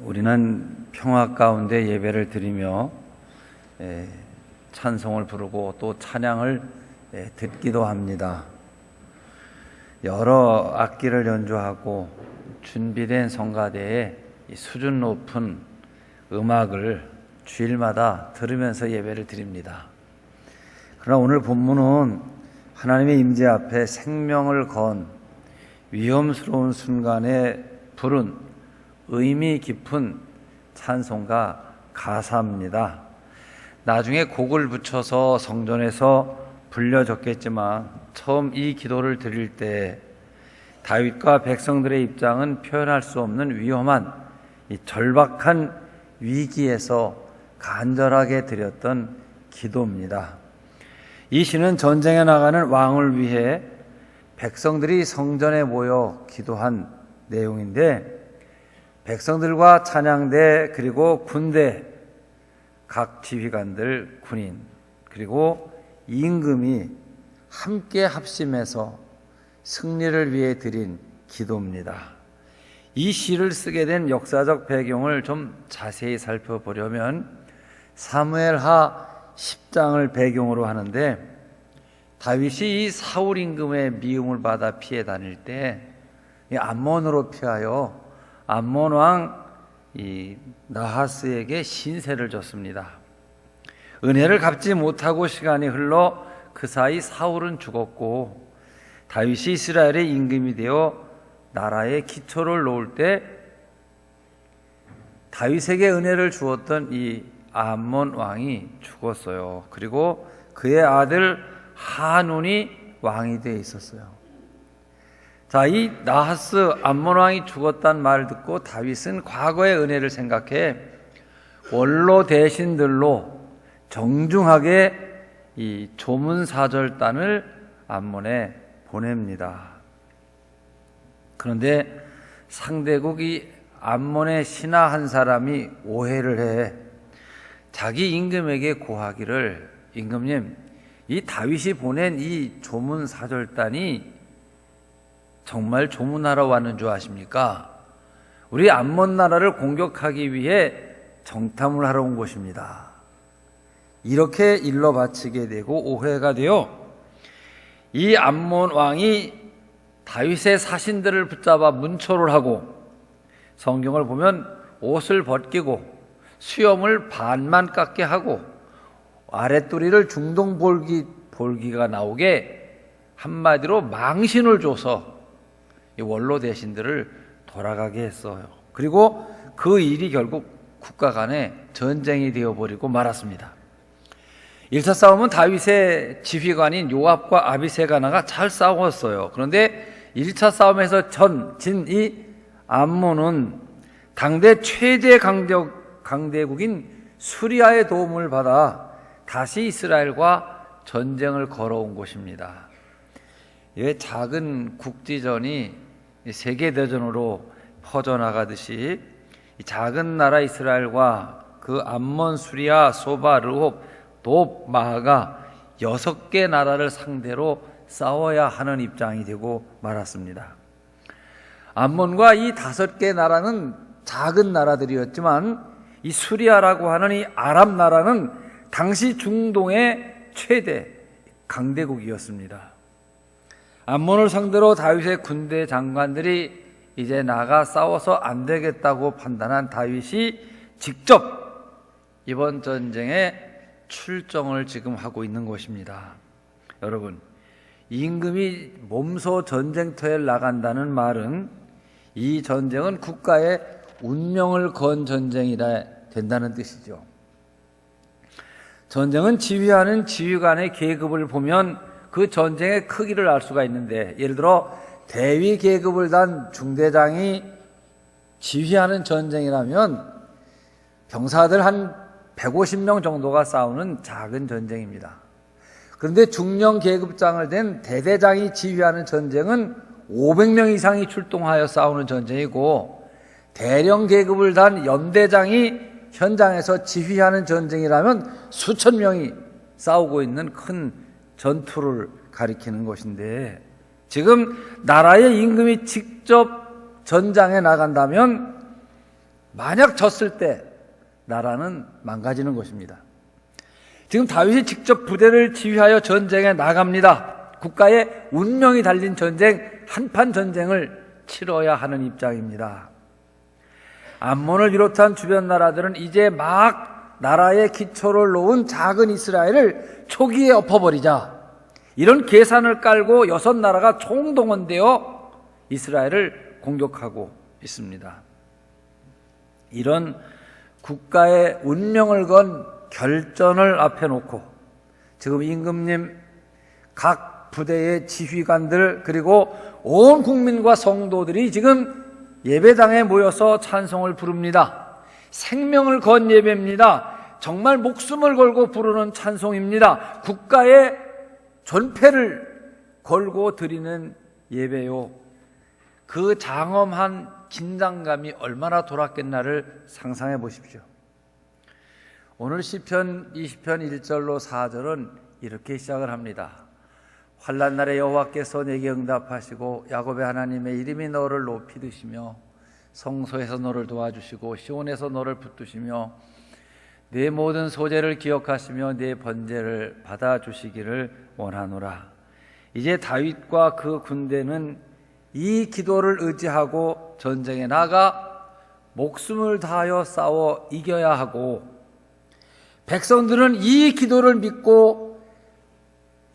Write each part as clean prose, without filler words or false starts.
우리는 평화 가운데 예배를 드리며 찬송을 부르고 또 찬양을 듣기도 합니다. 여러 악기를 연주하고 준비된 성가대에 수준 높은 음악을 주일마다 들으면서 예배를 드립니다. 그러나 오늘 본문은 하나님의 임재 앞에 생명을 건 위험스러운 순간에 부른 의미 깊은 찬송가 가사입니다. 나중에 곡을 붙여서 성전에서 불려졌겠지만 처음 이 기도를 드릴 때 다윗과 백성들의 입장은 표현할 수 없는 위험한 이 절박한 위기에서 간절하게 드렸던 기도입니다. 이 시는 전쟁에 나가는 왕을 위해 백성들이 성전에 모여 기도한 내용인데, 백성들과 찬양대 그리고 군대, 각 지휘관들, 군인 그리고 임금이 함께 합심해서 승리를 위해 드린 기도입니다. 이 시를 쓰게 된 역사적 배경을 좀 자세히 살펴보려면 사무엘하 10장을 배경으로 하는데, 다윗이 이 사울 임금의 미움을 받아 피해 다닐 때 암몬으로 피하여 암몬 왕 나하스에게 신세를 졌습니다. 은혜를 갚지 못하고 시간이 흘러 그 사이 사울은 죽었고, 다윗이 이스라엘의 임금이 되어 나라의 기초를 놓을 때 다윗에게 은혜를 주었던 이 암몬 왕이 죽었어요. 그리고 그의 아들 하눈이 왕이 되어 있었어요. 자, 이 나하스 암몬 왕이 죽었다는 말을 듣고 다윗은 과거의 은혜를 생각해 원로 대신들로 정중하게 이 조문사절단을 암몬에 보냅니다. 그런데 상대국이 암몬의 신하 한 사람이 오해를 해 자기 임금에게 고하기를, 임금님, 이 다윗이 보낸 이 조문사절단이 정말 조문하러 왔는 줄 아십니까? 우리 암몬 나라를 공격하기 위해 정탐을 하러 온 것입니다. 이렇게 일러 바치게 되고 오해가 되어 이 암몬 왕이 다윗의 사신들을 붙잡아 문초를 하고, 성경을 보면 옷을 벗기고 수염을 반만 깎게 하고 아랫도리를 중동 볼기가 나오게 한마디로 망신을 줘서 이 원로 대신들을 돌아가게 했어요. 그리고 그 일이 결국 국가 간의 전쟁이 되어버리고 말았습니다. 1차 싸움은 다윗의 지휘관인 요압과 아비세가나가 잘 싸웠어요. 그런데 1차 싸움에서 진 이 암몬은 당대 최대 강대국인 수리아의 도움을 받아 다시 이스라엘과 전쟁을 걸어온 것입니다. 이 작은 국지전이 세계대전으로 퍼져나가듯이 이 작은 나라 이스라엘과 그 암몬, 수리아, 소바, 르홉, 돕, 마하가 6개 나라를 상대로 싸워야 하는 입장이 되고 말았습니다. 암몬과 이 5개 나라는 작은 나라들이었지만 이 수리아라고 하는 이 아랍 나라는 당시 중동의 최대 강대국이었습니다. 암몬을 상대로 다윗의 군대 장관들이 이제 나가 싸워서 안 되겠다고 판단한 다윗이 직접 이번 전쟁에 출정을 지금 하고 있는 것입니다. 여러분, 임금이 몸소 전쟁터에 나간다는 말은 이 전쟁은 국가의 운명을 건 전쟁이라 된다는 뜻이죠. 전쟁은 지휘하는 지휘관의 계급을 보면 그 전쟁의 크기를 알 수가 있는데, 예를 들어 대위 계급을 단 중대장이 지휘하는 전쟁이라면 병사들 한 150명 정도가 싸우는 작은 전쟁입니다. 그런데 중령 계급장을 된 대대장이 지휘하는 전쟁은 500명 이상이 출동하여 싸우는 전쟁이고, 대령 계급을 단 연대장이 현장에서 지휘하는 전쟁이라면 수천 명이 싸우고 있는 큰 전투를 가리키는 것인데, 지금 나라의 임금이 직접 전장에 나간다면 만약 졌을 때 나라는 망가지는 것입니다. 지금 다윗이 직접 부대를 지휘하여 전쟁에 나갑니다. 국가의 운명이 달린 전쟁, 한판 전쟁을 치러야 하는 입장입니다. 암몬을 비롯한 주변 나라들은 이제 막 나라의 기초를 놓은 작은 이스라엘을 초기에 엎어버리자, 이런 계산을 깔고 6나라가 총동원되어 이스라엘을 공격하고 있습니다. 이런 국가의 운명을 건 결전을 앞에 놓고 지금 임금님, 각 부대의 지휘관들, 그리고 온 국민과 성도들이 지금 예배당에 모여서 찬송을 부릅니다. 생명을 건 예배입니다. 정말 목숨을 걸고 부르는 찬송입니다. 국가의 존폐를 걸고 드리는 예배요. 그 장엄한 긴장감이 얼마나 돌았겠나를 상상해 보십시오. 오늘 시편 20편 1절로 4절은 이렇게 시작을 합니다. 환난 날에 여호와께서 내게 응답하시고 야곱의 하나님의 이름이 너를 높이 드시며 성소에서 너를 도와주시고 시온에서 너를 붙드시며 내 모든 소재를 기억하시며 내 번제를 받아주시기를 원하노라. 이제 다윗과 그 군대는 이 기도를 의지하고 전쟁에 나가 목숨을 다하여 싸워 이겨야 하고, 백성들은 이 기도를 믿고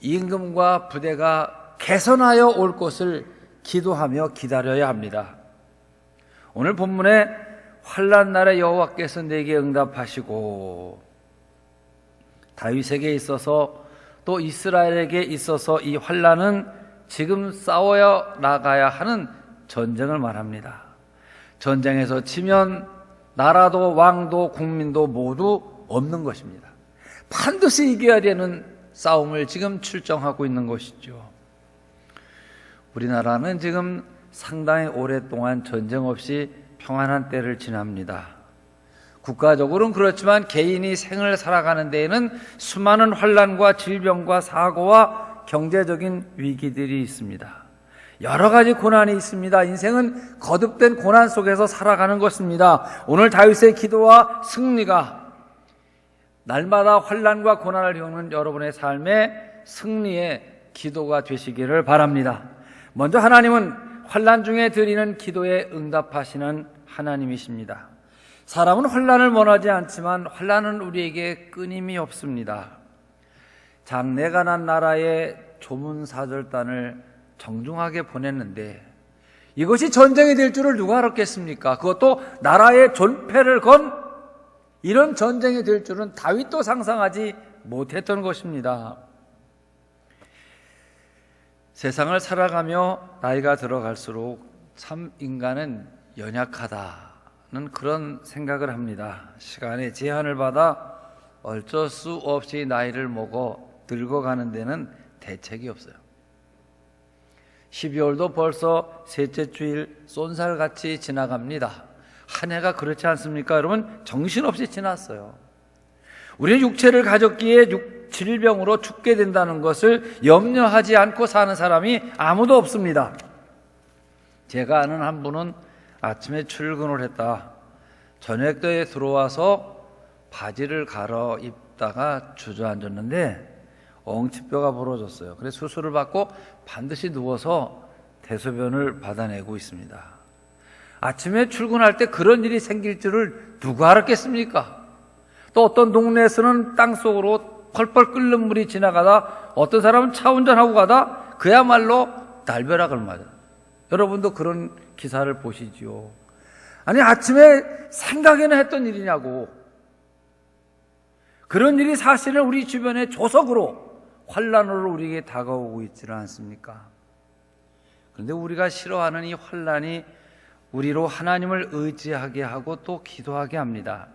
임금과 부대가 개선하여 올 것을 기도하며 기다려야 합니다. 오늘 본문에 환난 날에 여호와께서 내게 응답하시고, 다윗에게 있어서 또 이스라엘에게 있어서 이 환난은 지금 싸워야 나가야 하는 전쟁을 말합니다. 전쟁에서 치면 나라도 왕도 국민도 모두 없는 것입니다. 반드시 이겨야 되는 싸움을 지금 출정하고 있는 것이죠. 우리나라는 지금 상당히 오랫동안 전쟁 없이 평안한 때를 지납니다. 국가적으로는 그렇지만 개인이 생을 살아가는 데에는 수많은 환난과 질병과 사고와 경제적인 위기들이 있습니다. 여러 가지 고난이 있습니다. 인생은 거듭된 고난 속에서 살아가는 것입니다. 오늘 다윗의 기도와 승리가 날마다 환난과 고난을 겪는 여러분의 삶의 승리의 기도가 되시기를 바랍니다. 먼저 하나님은 환난 중에 드리는 기도에 응답하시는 하나님이십니다. 사람은 환난을 원하지 않지만 환난은 우리에게 끊임이 없습니다. 장래가 난 나라의 조문사절단을 정중하게 보냈는데 이것이 전쟁이 될 줄을 누가 알았겠습니까? 그것도 나라의 존폐를 건 이런 전쟁이 될 줄은 다윗도 상상하지 못했던 것입니다. 세상을 살아가며 나이가 들어갈수록 참 인간은 연약하다는 그런 생각을 합니다. 시간의 제한을 받아 어쩔 수 없이 나이를 먹어 늙어가는 데는 대책이 없어요. 12월도 벌써 셋째 주일 쏜살같이 지나갑니다. 한 해가 그렇지 않습니까? 여러분, 정신없이 지났어요. 우리는 육체를 가졌기에 질병으로 죽게 된다는 것을 염려하지 않고 사는 사람이 아무도 없습니다. 제가 아는 한 분은 아침에 출근을 했다. 저녁 때에 들어와서 바지를 갈아입다가 주저앉았는데 엉치뼈가 부러졌어요. 그래서 수술을 받고 반드시 누워서 대소변을 받아내고 있습니다. 아침에 출근할 때 그런 일이 생길 줄을 누가 알았겠습니까? 또 어떤 동네에서는 땅속으로 펄펄 끓는 물이 지나가다 어떤 사람은 차 운전하고 가다 그야말로 날벼락을 맞아요. 여러분도 그런 기사를 보시지요. 아니, 아침에 생각이나 했던 일이냐고. 그런 일이 사실은 우리 주변에 조석으로 환난으로 우리에게 다가오고 있지는 않습니까? 그런데 우리가 싫어하는 이 환난이 우리로 하나님을 의지하게 하고 또 기도하게 합니다.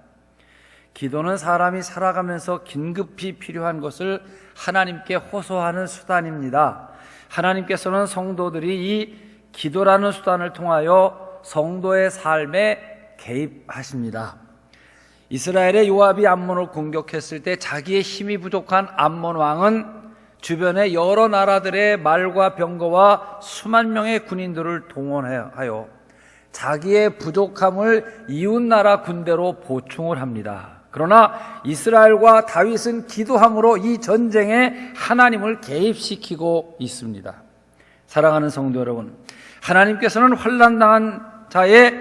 기도는 사람이 살아가면서 긴급히 필요한 것을 하나님께 호소하는 수단입니다. 하나님께서는 성도들이 이 기도라는 수단을 통하여 성도의 삶에 개입하십니다. 이스라엘의 요압이 암몬을 공격했을 때 자기의 힘이 부족한 암몬 왕은 주변의 여러 나라들의 말과 병거와 수만 명의 군인들을 동원하여 자기의 부족함을 이웃나라 군대로 보충을 합니다. 그러나 이스라엘과 다윗은 기도함으로 이 전쟁에 하나님을 개입시키고 있습니다. 사랑하는 성도 여러분, 하나님께서는 환난당한 자의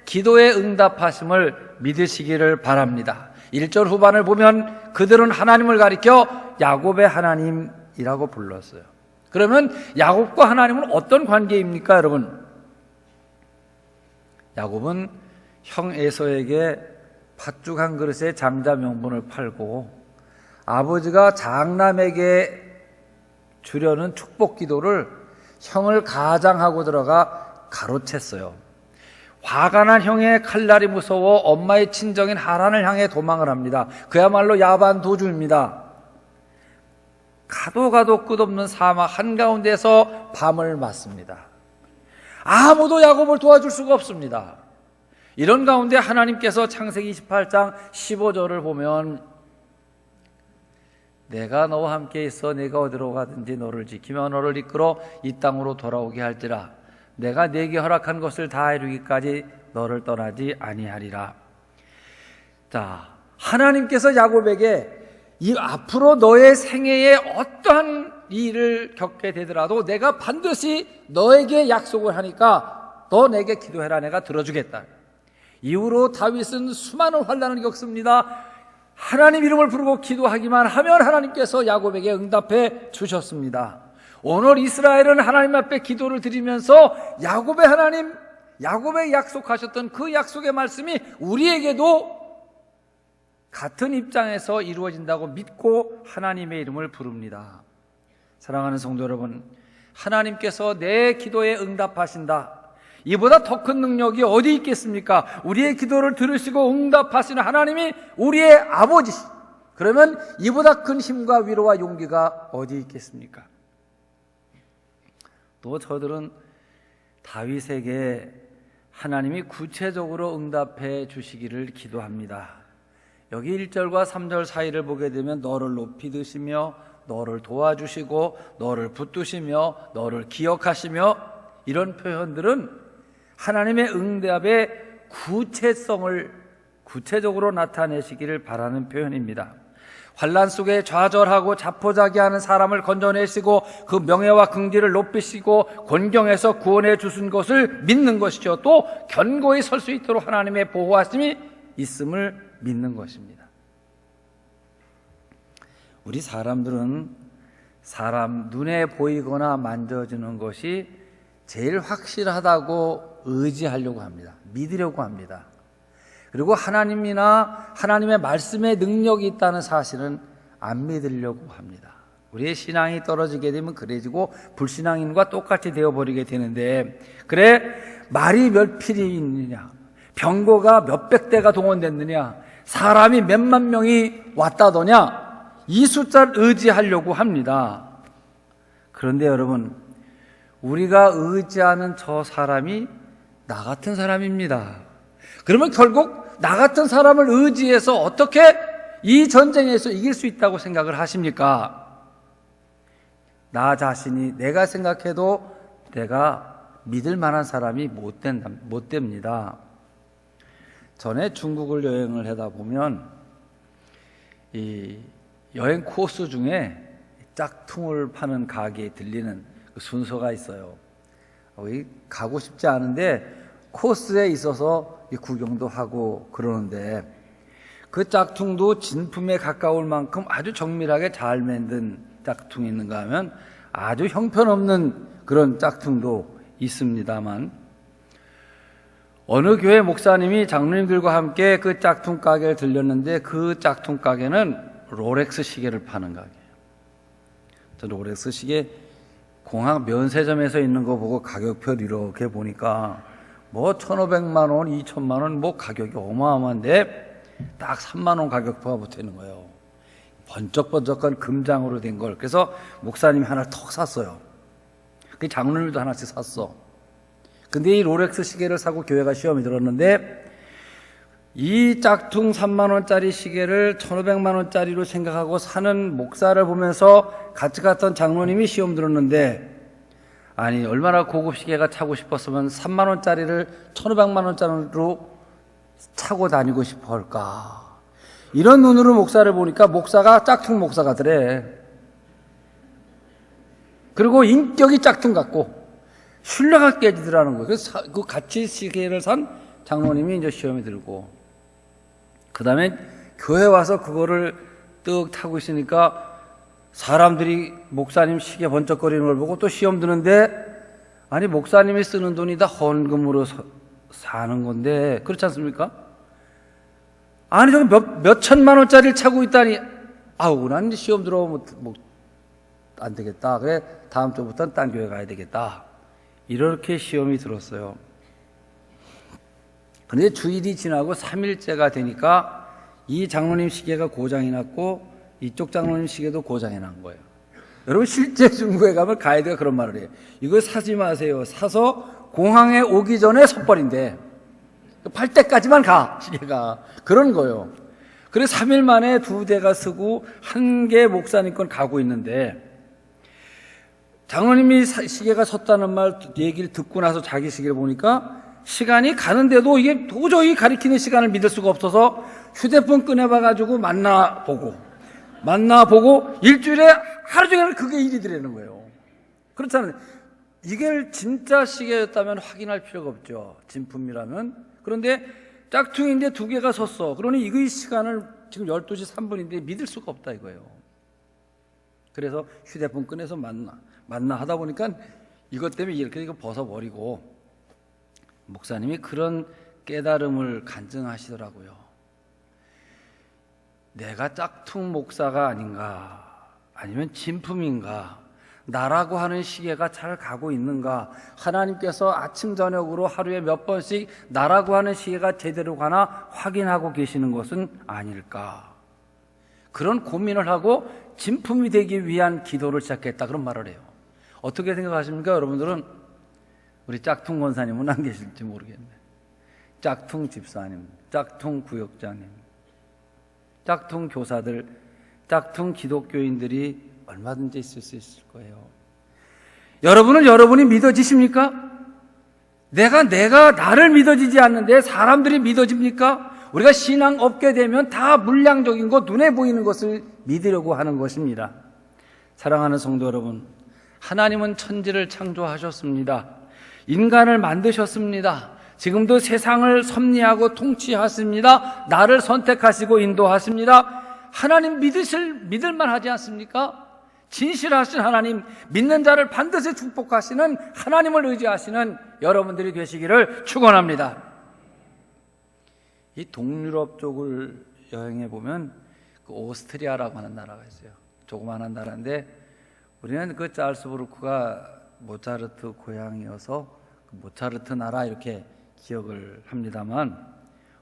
기도에 응답하심을 믿으시기를 바랍니다. 1절 후반을 보면 그들은 하나님을 가리켜 야곱의 하나님이라고 불렀어요. 그러면 야곱과 하나님은 어떤 관계입니까, 여러분? 야곱은 형 에서에게 팥죽 한 그릇에 장자 명분을 팔고 아버지가 장남에게 주려는 축복 기도를 형을 가장하고 들어가 가로챘어요. 화가 난 형의 칼날이 무서워 엄마의 친정인 하란을 향해 도망을 합니다. 그야말로 야반 도주입니다. 가도 끝없는 사막 한가운데서 밤을 맞습니다. 아무도 야곱을 도와줄 수가 없습니다. 이런 가운데 하나님께서 창세기 28장 15절을 보면 내가 너와 함께 있어 내가 어디로 가든지 너를 지키며 너를 이끌어 이 땅으로 돌아오게 할지라 내가 네게 허락한 것을 다 이루기까지 너를 떠나지 아니하리라. 자, 하나님께서 야곱에게 이 앞으로 너의 생애에 어떠한 일을 겪게 되더라도 내가 반드시 너에게 약속을 하니까 너 내게 기도해라, 내가 들어주겠다. 이후로 다윗은 수많은 환난을 겪습니다. 하나님 이름을 부르고 기도하기만 하면 하나님께서 야곱에게 응답해 주셨습니다. 오늘 이스라엘은 하나님 앞에 기도를 드리면서 야곱의 하나님, 야곱에 약속하셨던 그 약속의 말씀이 우리에게도 같은 입장에서 이루어진다고 믿고 하나님의 이름을 부릅니다. 사랑하는 성도 여러분, 하나님께서 내 기도에 응답하신다. 이보다 더 큰 능력이 어디 있겠습니까? 우리의 기도를 들으시고 응답하시는 하나님이 우리의 아버지. 그러면 이보다 큰 힘과 위로와 용기가 어디 있겠습니까? 또 저들은 다윗에게 하나님이 구체적으로 응답해 주시기를 기도합니다. 여기 1절과 3절 사이를 보게 되면 너를 높이 드시며 너를 도와주시고 너를 붙드시며 너를 기억하시며 이런 표현들은 하나님의 응답의 구체성을 구체적으로 나타내시기를 바라는 표현입니다. 환난 속에 좌절하고 자포자기하는 사람을 건져내시고 그 명예와 긍지를 높이시고 곤경에서 구원해 주신 것을 믿는 것이죠. 또 견고히 설 수 있도록 하나님의 보호하심이 있음을 믿는 것입니다. 우리 사람들은 사람 눈에 보이거나 만져지는 것이 제일 확실하다고 의지하려고 합니다. 믿으려고 합니다. 그리고 하나님이나 하나님의 말씀에 능력이 있다는 사실은 안 믿으려고 합니다. 우리의 신앙이 떨어지게 되면 그래지고 불신앙인과 똑같이 되어버리게 되는데, 그래 말이 몇 필이 있느냐, 병거가 몇백 대가 동원됐느냐, 사람이 몇만 명이 왔다더냐, 이 숫자를 의지하려고 합니다. 그런데 여러분, 우리가 의지하는 저 사람이 나 같은 사람입니다. 그러면 결국 나 같은 사람을 의지해서 어떻게 이 전쟁에서 이길 수 있다고 생각을 하십니까? 나 자신이 내가 생각해도 내가 믿을 만한 사람이 못 됩니다. 전에 중국을 여행을 하다 보면 이 여행 코스 중에 짝퉁을 파는 가게에 들리는 그 순서가 있어요. 거기 가고 싶지 않은데 코스에 있어서 구경도 하고 그러는데, 그 짝퉁도 진품에 가까울 만큼 아주 정밀하게 잘 만든 짝퉁이 있는가 하면 아주 형편없는 그런 짝퉁도 있습니다만, 어느 교회 목사님이 장로님들과 함께 그 짝퉁 가게를 들렸는데 그 짝퉁 가게는 롤렉스 시계를 파는 가게예요. 저 롤렉스 시계 공항 면세점에서 있는 거 보고 가격표를 이렇게 보니까 뭐 1,500만 원, 2,000만 원, 뭐 가격이 어마어마한데 딱 3만 원 가격표가 붙어 있는 거예요. 번쩍번쩍한 금장으로 된 걸. 그래서 목사님이 하나 턱 샀어요. 그 장로님도 하나씩 샀어. 근데 이 롤렉스 시계를 사고 교회가 시험이 들었는데 이 짝퉁 3만 원짜리 시계를 1,500만 원짜리로 생각하고 사는 목사를 보면서 같이 갔던 장로님이 시험 들었는데, 아니 얼마나 고급 시계가 차고 싶었으면 3만 원짜리를 1,500만 원짜리로 차고 다니고 싶어 할까. 이런 눈으로 목사를 보니까 목사가 짝퉁 목사가더래. 그리고 인격이 짝퉁 같고 신뢰가 깨지더라는 거예요. 그래서 그 같이 시계를 산 장로님이 이제 시험에 들고, 그 다음에 교회 와서 그거를 뜩 타고 있으니까 사람들이 목사님 시계 번쩍거리는 걸 보고 또 시험 드는데, 아니 목사님이 쓰는 돈이 다 헌금으로 사는 건데 그렇지 않습니까? 아니 저기 몇 천만 원짜리를 차고 있다니, 아우 난 시험 들어오면 안 되겠다. 그래 다음 주부터는 딴 교회 가야 되겠다. 이렇게 시험이 들었어요. 그런데 주일이 지나고 3일째가 되니까 이 장로님 시계가 고장이 났고 이쪽 장로님 시계도 고장이 난 거예요. 여러분 실제 중국에 가면 가이드가 그런 말을 해요. 이거 사지 마세요. 사서 공항에 오기 전에 섣벌인데 팔 때까지만 가, 시계가. 그런 거예요. 그래서 3일 만에 2대가 쓰고 1개 목사님 건 가고 있는데, 장로님이 시계가 섰다는 말 얘기를 듣고 나서 자기 시계를 보니까 시간이 가는데도 이게 도저히 가리키는 시간을 믿을 수가 없어서 휴대폰 꺼내봐가지고 만나보고 일주일에 하루 종일 그게 일이 되는 거예요. 그렇잖아요. 이게 진짜 시계였다면 확인할 필요가 없죠. 진품이라면. 그런데 짝퉁인데 2개가 섰어. 그러니 이거의 시간을 지금 12시 3분인데 믿을 수가 없다 이거예요. 그래서 휴대폰 꺼내서 만나 하다 보니까 이것 때문에 이렇게 이거 벗어버리고, 목사님이 그런 깨달음을 간증하시더라고요. 내가 짝퉁 목사가 아닌가, 아니면 진품인가, 나라고 하는 시계가 잘 가고 있는가, 하나님께서 아침 저녁으로 하루에 몇 번씩 나라고 하는 시계가 제대로 가나 확인하고 계시는 것은 아닐까. 그런 고민을 하고 진품이 되기 위한 기도를 시작했다, 그런 말을 해요. 어떻게 생각하십니까 여러분들은? 우리 짝퉁 권사님은 안 계실지 모르겠네. 짝퉁 집사님, 짝퉁 구역장님, 짝퉁 교사들, 짝퉁 기독교인들이 얼마든지 있을 수 있을 거예요. 여러분은 여러분이 믿어지십니까? 내가 나를 믿어지지 않는데 사람들이 믿어집니까? 우리가 신앙 없게 되면 다 물량적인 것, 눈에 보이는 것을 믿으려고 하는 것입니다. 사랑하는 성도 여러분, 하나님은 천지를 창조하셨습니다. 인간을 만드셨습니다. 지금도 세상을 섭리하고 통치하십니다. 나를 선택하시고 인도하십니다. 하나님 믿을만 하지 않습니까? 진실하신 하나님, 믿는 자를 반드시 축복하시는 하나님을 의지하시는 여러분들이 되시기를 축원합니다. 이 동유럽 쪽을 여행해 보면 그 오스트리아라고 하는 나라가 있어요. 조그마한 나라인데 우리는 그 짤스부르크가 모차르트 고향이어서 그 모차르트 나라 이렇게 기억을 합니다만,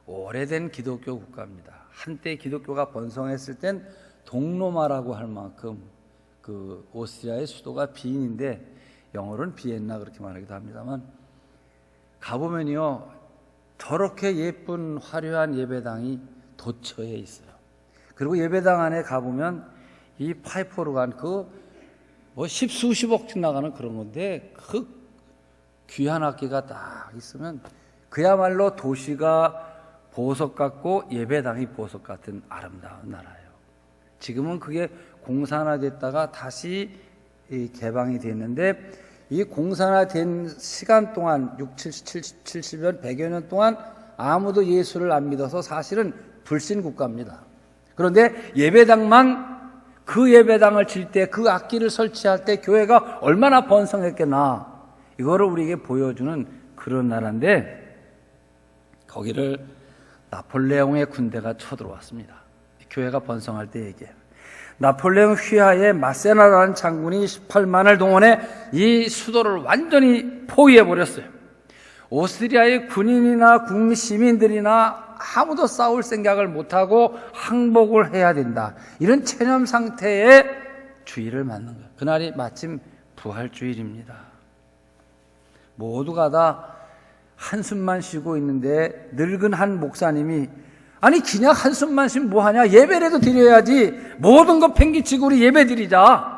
오래된 기독교 국가입니다. 한때 기독교가 번성했을 땐 동로마라고 할 만큼 그 오스트리아의 수도가 비인인데 영어로는 비엔나 그렇게 말하기도 합니다만, 가보면요 저렇게 예쁜 화려한 예배당이 도처에 있어요. 그리고 예배당 안에 가보면 이 파이프 오르간 뭐 십수십억씩 나가는 그런 건데 그 귀한 악기가 딱 있으면 그야말로 도시가 보석 같고 예배당이 보석 같은 아름다운 나라예요. 지금은 그게 공산화됐다가 다시 개방이 됐는데, 이 공산화된 시간 동안 70년, 100여 년 동안 아무도 예수를 안 믿어서 사실은 불신 국가입니다. 그런데 예배당만, 그 예배당을 칠 때, 그 악기를 설치할 때 교회가 얼마나 번성했겠나, 이거를 우리에게 보여주는 그런 나라인데, 거기를 나폴레옹의 군대가 쳐들어왔습니다. 교회가 번성할 때 얘기해요. 나폴레옹 휘하에 마세나라는 장군이 18만을 동원해 이 수도를 완전히 포위해버렸어요. 오스트리아의 군인이나 국민 시민들이나 아무도 싸울 생각을 못하고 항복을 해야 된다, 이런 체념 상태에 주일을 맞는 거예요. 그날이 마침 부활주일입니다. 모두가 다 한숨만 쉬고 있는데 늙은 한 목사님이, 아니 그냥 한숨만 쉬면 뭐하냐, 예배라도 드려야지, 모든 거 팽개치고 우리 예배 드리자.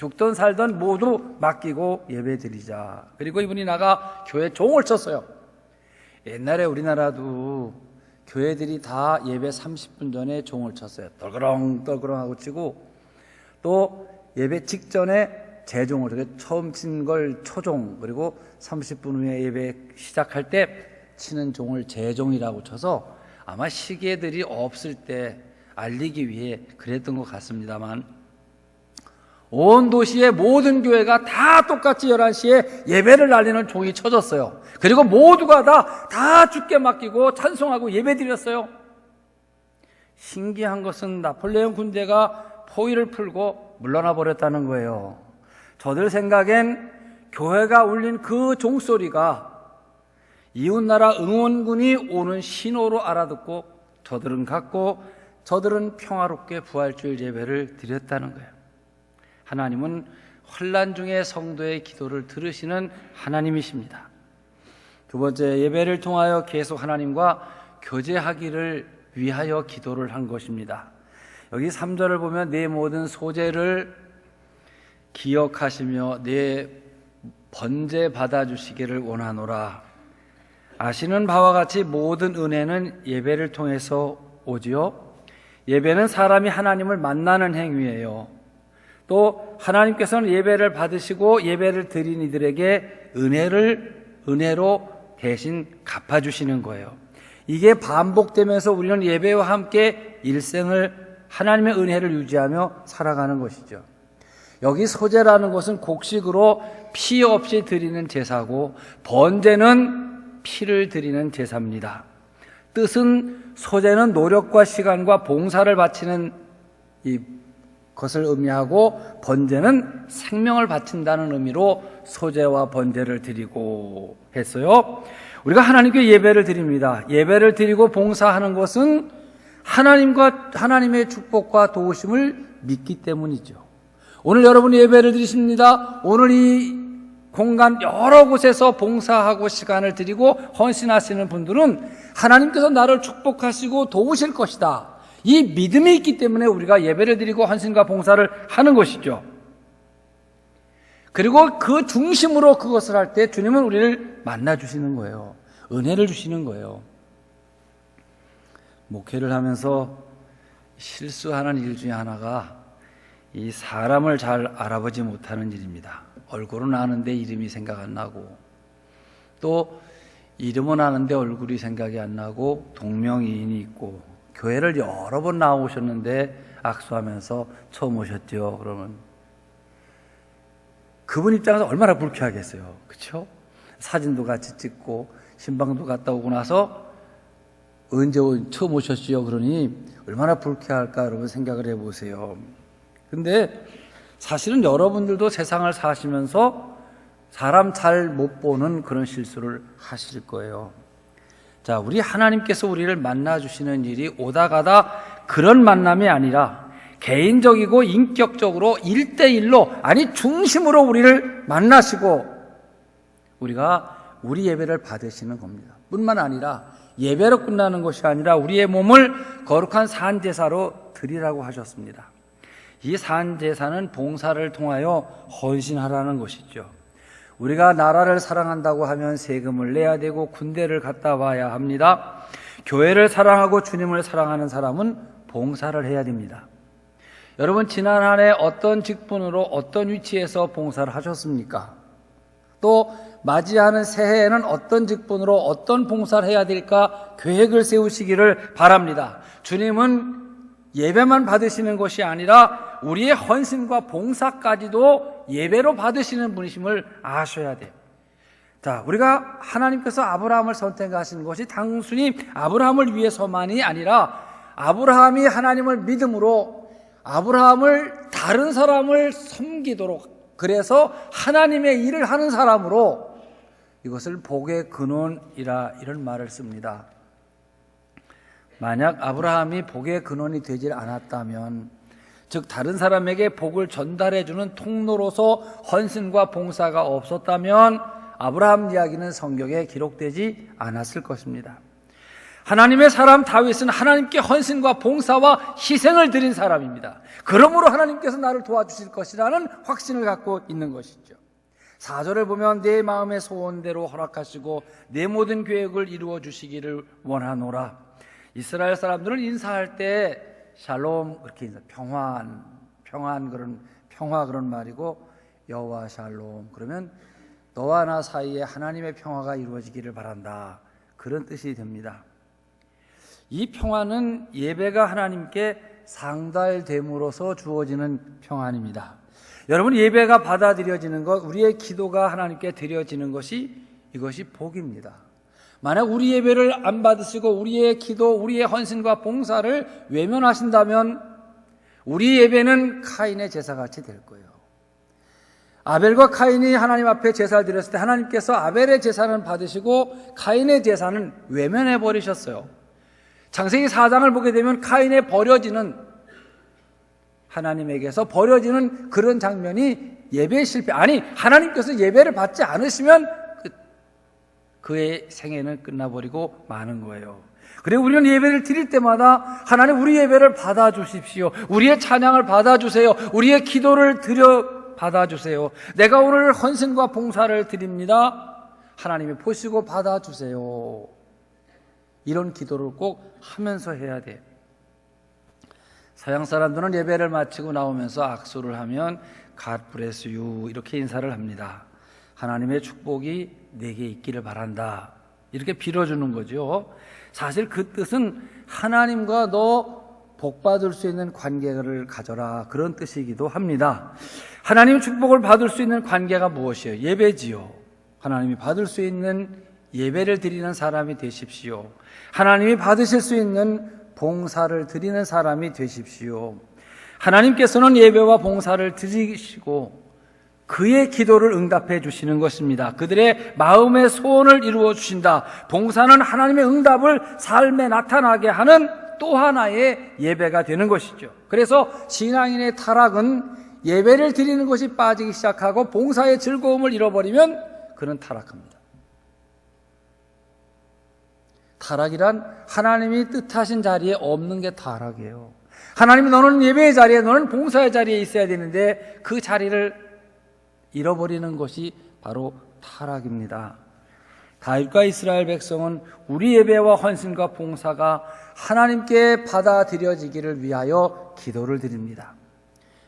죽던 살던 모두 맡기고 예배드리자. 그리고 이분이 나가 교회 종을 쳤어요. 옛날에 우리나라도 교회들이 다 예배 30분 전에 종을 쳤어요. 떨그렁 하고 치고, 또 예배 직전에 재종을, 처음 친 걸 초종, 그리고 30분 후에 예배 시작할 때 치는 종을 재종이라고 쳐서 아마 시계들이 없을 때 알리기 위해 그랬던 것 같습니다만, 온 도시의 모든 교회가 다 똑같이 11시에 예배를 날리는 종이 쳐졌어요. 그리고 모두가 다 주께 맡기고 찬송하고 예배 드렸어요. 신기한 것은 나폴레옹 군대가 포위를 풀고 물러나 버렸다는 거예요. 저들 생각엔 교회가 울린 그 종소리가 이웃나라 응원군이 오는 신호로 알아듣고 저들은 갔고 저들은 평화롭게 부활주일 예배를 드렸다는 거예요. 하나님은 환난 중에 성도의 기도를 들으시는 하나님이십니다. 두 번째, 예배를 통하여 계속 하나님과 교제하기를 위하여 기도를 한 것입니다. 여기 3절을 보면 내 모든 소재를 기억하시며 내 번제 받아주시기를 원하노라. 아시는 바와 같이 모든 은혜는 예배를 통해서 오지요. 예배는 사람이 하나님을 만나는 행위예요. 또 하나님께서는 예배를 받으시고 예배를 드린 이들에게 은혜로 대신 갚아주시는 거예요. 이게 반복되면서 우리는 예배와 함께 일생을 하나님의 은혜를 유지하며 살아가는 것이죠. 여기 소제라는 것은 곡식으로 피 없이 드리는 제사고, 번제는 피를 드리는 제사입니다. 뜻은 소제는 노력과 시간과 봉사를 바치는 것을 의미하고, 번제는 생명을 바친다는 의미로 소제와 번제를 드리고 했어요. 우리가 하나님께 예배를 드립니다. 예배를 드리고 봉사하는 것은 하나님의 축복과 도우심을 믿기 때문이죠. 오늘 여러분이 예배를 드리십니다. 오늘 이 공간 여러 곳에서 봉사하고 시간을 드리고 헌신하시는 분들은 하나님께서 나를 축복하시고 도우실 것이다, 이 믿음이 있기 때문에 우리가 예배를 드리고 헌신과 봉사를 하는 것이죠. 그리고 그 중심으로 그것을 할 때 주님은 우리를 만나주시는 거예요. 은혜를 주시는 거예요. 목회를 하면서 실수하는 일 중에 하나가 이 사람을 잘 알아보지 못하는 일입니다. 얼굴은 아는데 이름이 생각 안 나고, 또 이름은 아는데 얼굴이 생각이 안 나고, 동명이인이 있고, 교회를 여러 번 나오셨는데 악수하면서 처음 오셨죠. 그러면 그분 입장에서 얼마나 불쾌하겠어요. 그렇죠? 사진도 같이 찍고 신방도 갔다 오고 나서 언제 처음 오셨지요? 그러니 얼마나 불쾌할까 여러분 생각을 해보세요. 근데 사실은 여러분들도 세상을 사시면서 사람 잘 못 보는 그런 실수를 하실 거예요. 자, 우리 하나님께서 우리를 만나주시는 일이 오다 가다 그런 만남이 아니라 개인적이고 인격적으로 1대1로, 아니 중심으로 우리를 만나시고 우리가 우리 예배를 받으시는 겁니다. 뿐만 아니라 예배로 끝나는 것이 아니라 우리의 몸을 거룩한 산제사로 드리라고 하셨습니다. 이 산제사는 봉사를 통하여 헌신하라는 것이죠. 우리가 나라를 사랑한다고 하면 세금을 내야 되고 군대를 갔다 와야 합니다. 교회를 사랑하고 주님을 사랑하는 사람은 봉사를 해야 됩니다. 여러분, 지난 한 해 어떤 직분으로 어떤 위치에서 봉사를 하셨습니까? 또 맞이하는 새해에는 어떤 직분으로 어떤 봉사를 해야 될까 계획을 세우시기를 바랍니다. 주님은 예배만 받으시는 것이 아니라 우리의 헌신과 봉사까지도 예배로 받으시는 분이심을 아셔야 돼요. 자, 우리가 하나님께서 아브라함을 선택하신 것이 단순히 아브라함을 위해서만이 아니라 아브라함이 하나님을 믿음으로 아브라함을 다른 사람을 섬기도록, 그래서 하나님의 일을 하는 사람으로 이것을 복의 근원이라 이런 말을 씁니다. 만약 아브라함이 복의 근원이 되질 않았다면, 즉 다른 사람에게 복을 전달해주는 통로로서 헌신과 봉사가 없었다면 아브라함 이야기는 성경에 기록되지 않았을 것입니다. 하나님의 사람 다윗은 하나님께 헌신과 봉사와 희생을 드린 사람입니다. 그러므로 하나님께서 나를 도와주실 것이라는 확신을 갖고 있는 것이죠. 4절을 보면 내 마음의 소원대로 허락하시고 내 모든 계획을 이루어 주시기를 원하노라. 이스라엘 사람들은 인사할 때 샬롬 그렇게 인사, 평화 그런 말이고 여호와 샬롬 그러면 너와 나 사이에 하나님의 평화가 이루어지기를 바란다, 그런 뜻이 됩니다. 이 평화는 예배가 하나님께 상달됨으로써 주어지는 평안입니다. 여러분, 예배가 받아들여지는 것, 우리의 기도가 하나님께 드려지는 것이, 이것이 복입니다. 만약 우리 예배를 안 받으시고 우리의 기도, 우리의 헌신과 봉사를 외면하신다면 우리 예배는 카인의 제사같이 될 거예요. 아벨과 카인이 하나님 앞에 제사를 드렸을 때 하나님께서 아벨의 제사는 받으시고 카인의 제사는 외면해 버리셨어요. 창세기 4장을 보게 되면 카인의 하나님에게서 버려지는 그런 장면이 예배 실패, 아니 하나님께서 예배를 받지 않으시면 그의 생애는 끝나버리고 마는 거예요. 그리고 우리는 예배를 드릴 때마다 하나님 우리 예배를 받아주십시오, 우리의 찬양을 받아주세요, 우리의 기도를 받아주세요, 내가 오늘 헌신과 봉사를 드립니다, 하나님이 보시고 받아주세요, 이런 기도를 꼭 하면서 해야 돼요. 서양 사람들은 예배를 마치고 나오면서 악수를 하면 God bless you 이렇게 인사를 합니다. 하나님의 축복이 내게 있기를 바란다, 이렇게 빌어주는 거죠. 사실 그 뜻은 하나님과 너 복받을 수 있는 관계를 가져라, 그런 뜻이기도 합니다. 하나님 축복을 받을 수 있는 관계가 무엇이에요? 예배지요. 하나님이 받을 수 있는 예배를 드리는 사람이 되십시오. 하나님이 받으실 수 있는 봉사를 드리는 사람이 되십시오. 하나님께서는 예배와 봉사를 드리시고 그의 기도를 응답해 주시는 것입니다. 그들의 마음의 소원을 이루어 주신다. 봉사는 하나님의 응답을 삶에 나타나게 하는 또 하나의 예배가 되는 것이죠. 그래서 신앙인의 타락은 예배를 드리는 것이 빠지기 시작하고 봉사의 즐거움을 잃어버리면 그는 타락합니다. 타락이란 하나님이 뜻하신 자리에 없는 게 타락이에요. 하나님이 너는 예배의 자리에, 너는 봉사의 자리에 있어야 되는데 그 자리를 잃어버리는 것이 바로 타락입니다. 다윗과 이스라엘 백성은 우리 예배와 헌신과 봉사가 하나님께 받아들여지기를 위하여 기도를 드립니다.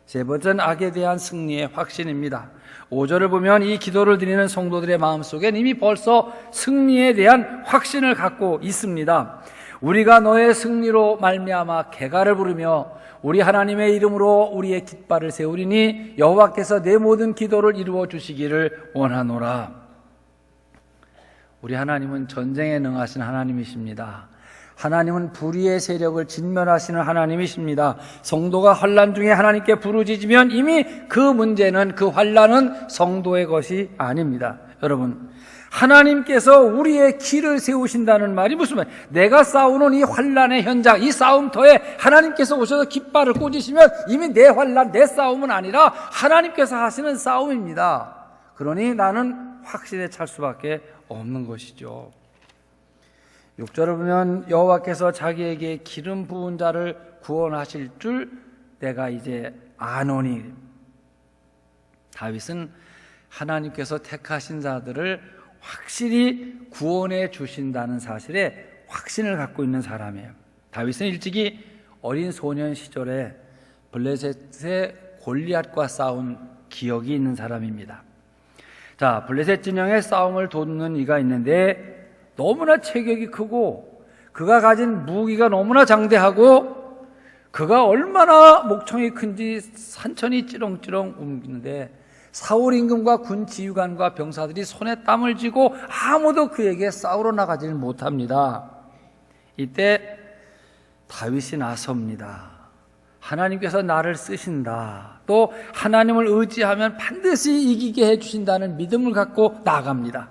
세 번째는 악에 대한 승리의 확신입니다. 5절을 보면 이 기도를 드리는 성도들의 마음속엔 이미 벌써 승리에 대한 확신을 갖고 있습니다. 우리가 너의 승리로 말미암아 개가를 부르며 우리 하나님의 이름으로 우리의 깃발을 세우리니 여호와께서 내 모든 기도를 이루어 주시기를 원하노라. 우리 하나님은 전쟁에 능하신 하나님이십니다. 하나님은 불의의 세력을 진멸하시는 하나님이십니다. 성도가 환난 중에 하나님께 부르짖으면 이미 그 문제는, 그 환난은 성도의 것이 아닙니다. 여러분, 하나님께서 우리의 길을 세우신다는 말이 무슨 말이에요? 내가 싸우는 이 환난의 현장, 이 싸움터에 하나님께서 오셔서 깃발을 꽂으시면 이미 내 환난, 내 싸움은 아니라 하나님께서 하시는 싸움입니다. 그러니 나는 확신에 찰 수밖에 없는 것이죠. 6절을 보면 여호와께서 자기에게 기름 부은 자를 구원하실 줄 내가 이제 아노니. 다윗은 하나님께서 택하신 자들을 확실히 구원해 주신다는 사실에 확신을 갖고 있는 사람이에요. 다윗은 일찍이 어린 소년 시절에 블레셋의 골리앗과 싸운 기억이 있는 사람입니다. 자, 블레셋 진영의 싸움을 돕는 이가 있는데 너무나 체격이 크고 그가 가진 무기가 너무나 장대하고 그가 얼마나 목청이 큰지 산천이 찌렁찌렁 움직이는데 사울 임금과 군 지휘관과 병사들이 손에 땀을 쥐고 아무도 그에게 싸우러 나가지를 못합니다. 이때 다윗이 나섭니다. 하나님께서 나를 쓰신다. 또 하나님을 의지하면 반드시 이기게 해주신다는 믿음을 갖고 나갑니다.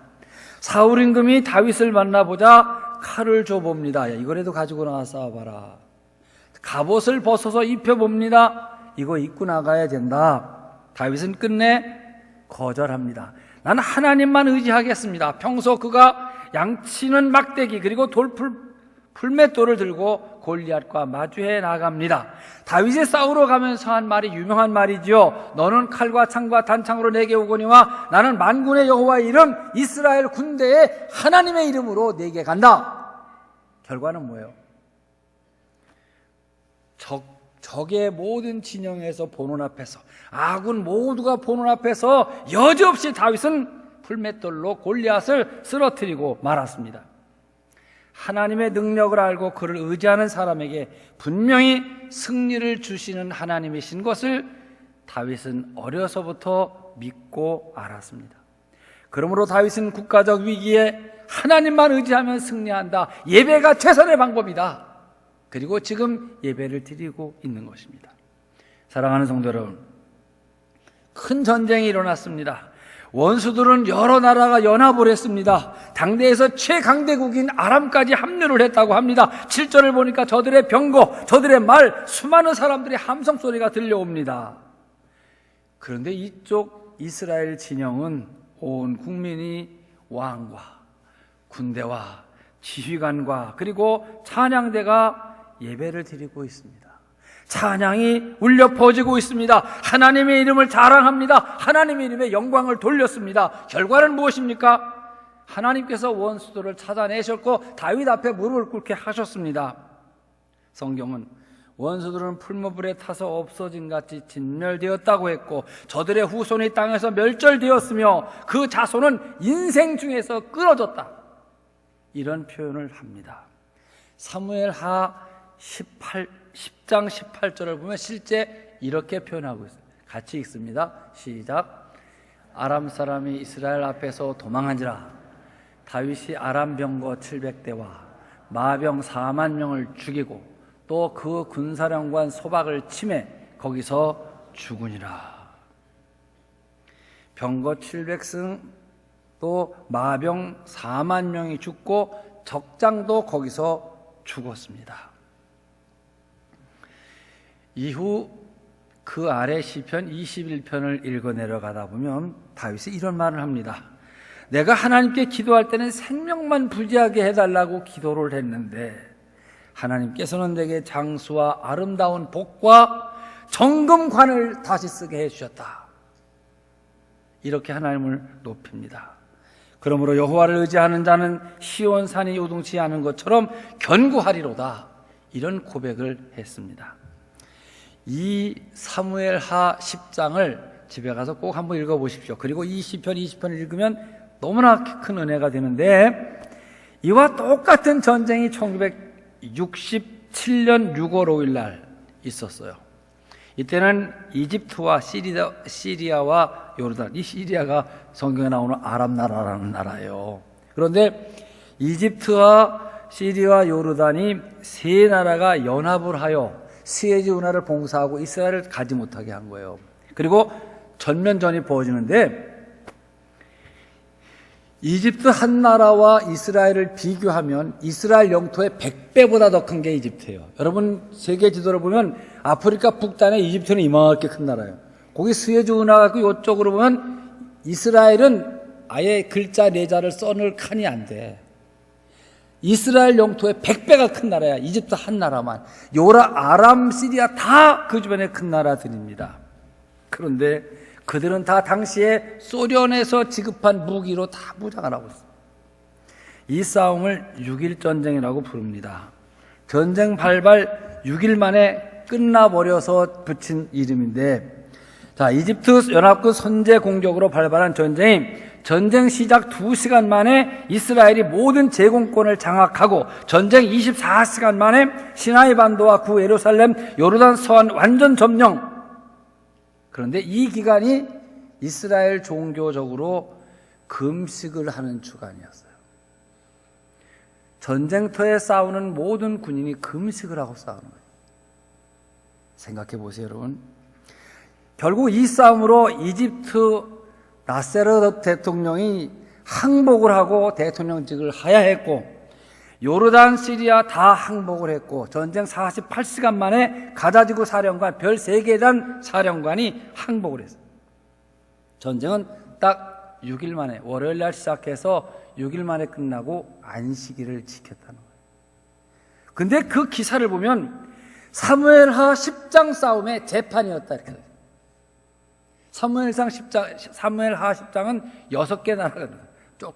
사울 임금이 다윗을 만나보자 칼을 줘봅니다. 야, 이거라도 가지고 나와 싸워봐라. 갑옷을 벗어서 입혀봅니다. 이거 입고 나가야 된다. 다윗은 끝내 거절합니다. 나는 하나님만 의지하겠습니다. 평소 그가 양치는 막대기 그리고 돌풀 풀맷돌을 들고 골리앗과 마주해 나갑니다. 다윗이 싸우러 가면서 한 말이 유명한 말이지요. 너는 칼과 창과 단창으로 내게 오거니와 나는 만군의 여호와의 이름 이스라엘 군대의 하나님의 이름으로 내게 간다. 결과는 뭐예요? 적의 모든 진영에서 보는 앞에서, 아군 모두가 보는 앞에서 여지없이 다윗은 풀맷돌로 골리앗을 쓰러뜨리고 말았습니다. 하나님의 능력을 알고 그를 의지하는 사람에게 분명히 승리를 주시는 하나님이신 것을 다윗은 어려서부터 믿고 알았습니다. 그러므로 다윗은 국가적 위기에 하나님만 의지하면 승리한다. 예배가 최선의 방법이다. 그리고 지금 예배를 드리고 있는 것입니다. 사랑하는 성도 여러분, 큰 전쟁이 일어났습니다. 원수들은 여러 나라가 연합을 했습니다. 당대에서 최강대국인 아람까지 합류를 했다고 합니다. 7절을 보니까 저들의 병거, 저들의 말, 수많은 사람들의 함성 소리가 들려옵니다. 그런데 이쪽 이스라엘 진영은 온 국민이 왕과 군대와 지휘관과 그리고 찬양대가 예배를 드리고 있습니다. 찬양이 울려 퍼지고 있습니다. 하나님의 이름을 자랑합니다. 하나님의 이름에 영광을 돌렸습니다. 결과는 무엇입니까? 하나님께서 원수들을 찾아내셨고 다윗 앞에 무릎을 꿇게 하셨습니다. 성경은 원수들은 풀무불에 타서 없어진 같이 진멸되었다고 했고 저들의 후손이 땅에서 멸절되었으며 그 자손은 인생 중에서 끊어졌다, 이런 표현을 합니다. 사무엘하 10장 18절을 보면 실제 이렇게 표현하고 있어요. 같이 읽습니다. 시작. 아람 사람이 이스라엘 앞에서 도망한지라 다윗이 아람 병거 700대와 마병 4만 명을 죽이고 또 그 군사령관 소박을 치매 거기서 죽으니라. 병거 700승 또 마병 4만 명이 죽고 적장도 거기서 죽었습니다. 이후 그 아래 시편 21편을 읽어 내려가다 보면 다윗이 이런 말을 합니다. 내가 하나님께 기도할 때는 생명만 부지하게 해달라고 기도를 했는데 하나님께서는 내게 장수와 아름다운 복과 정금관을 다시 쓰게 해주셨다. 이렇게 하나님을 높입니다. 그러므로 여호와를 의지하는 자는 시온산이 요동치 않은 것처럼 견고하리로다, 이런 고백을 했습니다. 이 사무엘하 10장을 집에 가서 꼭 한번 읽어보십시오. 그리고 이 시편 20편을 읽으면 너무나 큰 은혜가 되는데, 이와 똑같은 전쟁이 1967년 6월 5일 날 있었어요. 이때는 이집트와 시리아와 요르단, 이 시리아가 성경에 나오는 아람 나라라는 나라예요. 그런데 이집트와 시리아와 요르단이 세 나라가 연합을 하여 스에즈 운하를 봉사하고 이스라엘을 가지 못하게 한 거예요. 그리고 전면전이 벌어지는데 이집트 한 나라와 이스라엘을 비교하면 이스라엘 영토의 100배보다 더 큰 게 이집트예요. 여러분 세계 지도를 보면 아프리카 북단에 이집트는 이만하게 큰 나라예요. 거기 스에즈 운하가 있고 이쪽으로 보면 이스라엘은 아예 글자 네자를 써놓을 칸이 안 돼. 이스라엘 영토의 100배가 큰 나라야. 이집트 한 나라만. 아람, 시리아 다 그 주변에 큰 나라들입니다. 그런데 그들은 다 당시에 소련에서 지급한 무기로 다 무장을 하고 있어요. 이 싸움을 6.1 전쟁이라고 부릅니다. 전쟁 발발 6일 만에 끝나버려서 붙인 이름인데, 자, 이집트 연합군 선제 공격으로 발발한 전쟁 시작 2시간 만에 이스라엘이 모든 제공권을 장악하고 전쟁 24시간 만에 시나이 반도와 구 예루살렘, 요르단 서안 완전 점령. 그런데 이 기간이 이스라엘 종교적으로 금식을 하는 주간이었어요. 전쟁터에 싸우는 모든 군인이 금식을 하고 싸우는 거예요. 생각해 보세요, 여러분. 결국 이 싸움으로 이집트 나세르 대통령이 항복을 하고 대통령직을 하야했고, 요르단, 시리아 다 항복을 했고, 전쟁 48시간 만에 가자지구 사령관, 별 3개 단 사령관이 항복을 했어요. 전쟁은 딱 6일 만에, 월요일 날 시작해서 6일 만에 끝나고 안식일을 지켰다는 거예요. 근데 그 기사를 보면 사무엘하 10장 싸움의 재판이었다 이렇게. 사무엘하 10장은 6개 나라가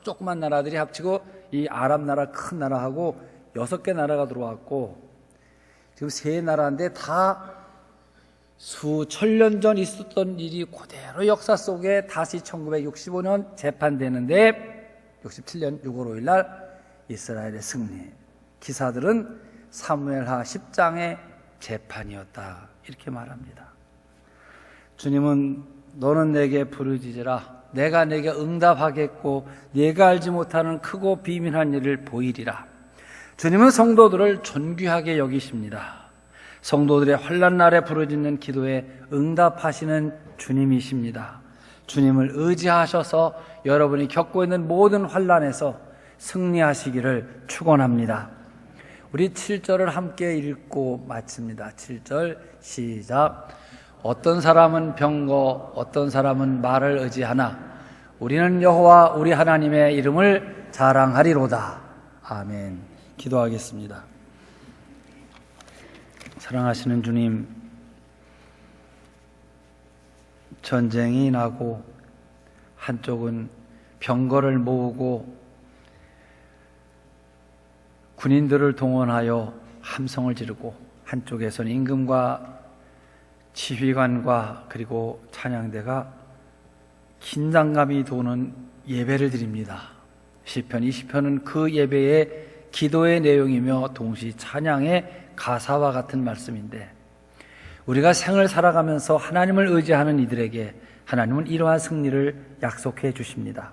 조그만 나라들이 합치고 이 아랍 나라 큰 나라하고 6개 나라가 들어왔고 지금 3나라인데 다 수천 년 전 있었던 일이 그대로 역사 속에 다시 1965년 재판되는데 67년 6월 5일 날 이스라엘의 승리. 기사들은 사무엘하 10장의 재판이었다 이렇게 말합니다. 주님은 너는 내게 부르짖으라 내가 내게 응답하겠고 네가 알지 못하는 크고 비밀한 일을 보이리라. 주님은 성도들을 존귀하게 여기십니다. 성도들의 환난 날에 부르짖는 기도에 응답하시는 주님이십니다. 주님을 의지하셔서 여러분이 겪고 있는 모든 환난에서 승리하시기를 축원합니다. 우리 7절을 함께 읽고 마칩니다. 7절 시작. 어떤 사람은 병거 어떤 사람은 말을 의지하나 우리는 여호와 우리 하나님의 이름을 자랑하리로다. 아멘. 기도하겠습니다. 사랑하시는 주님, 전쟁이 나고 한쪽은 병거를 모으고 군인들을 동원하여 함성을 지르고 한쪽에서는 임금과 지휘관과 그리고 찬양대가 긴장감이 도는 예배를 드립니다. 시편 20편은 그 예배의 기도의 내용이며 동시 찬양의 가사와 같은 말씀인데 우리가 생을 살아가면서 하나님을 의지하는 이들에게 하나님은 이러한 승리를 약속해 주십니다.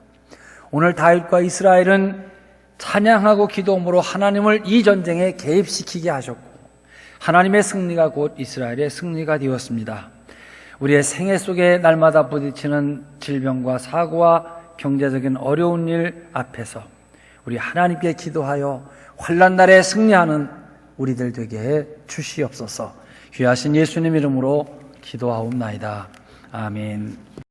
오늘 다윗과 이스라엘은 찬양하고 기도함으로 하나님을 이 전쟁에 개입시키게 하셨고 하나님의 승리가 곧 이스라엘의 승리가 되었습니다. 우리의 생애 속에 날마다 부딪히는 질병과 사고와 경제적인 어려운 일 앞에서 우리 하나님께 기도하여 환난 날에 승리하는 우리들 되게 해 주시옵소서. 귀하신 예수님 이름으로 기도하옵나이다. 아멘.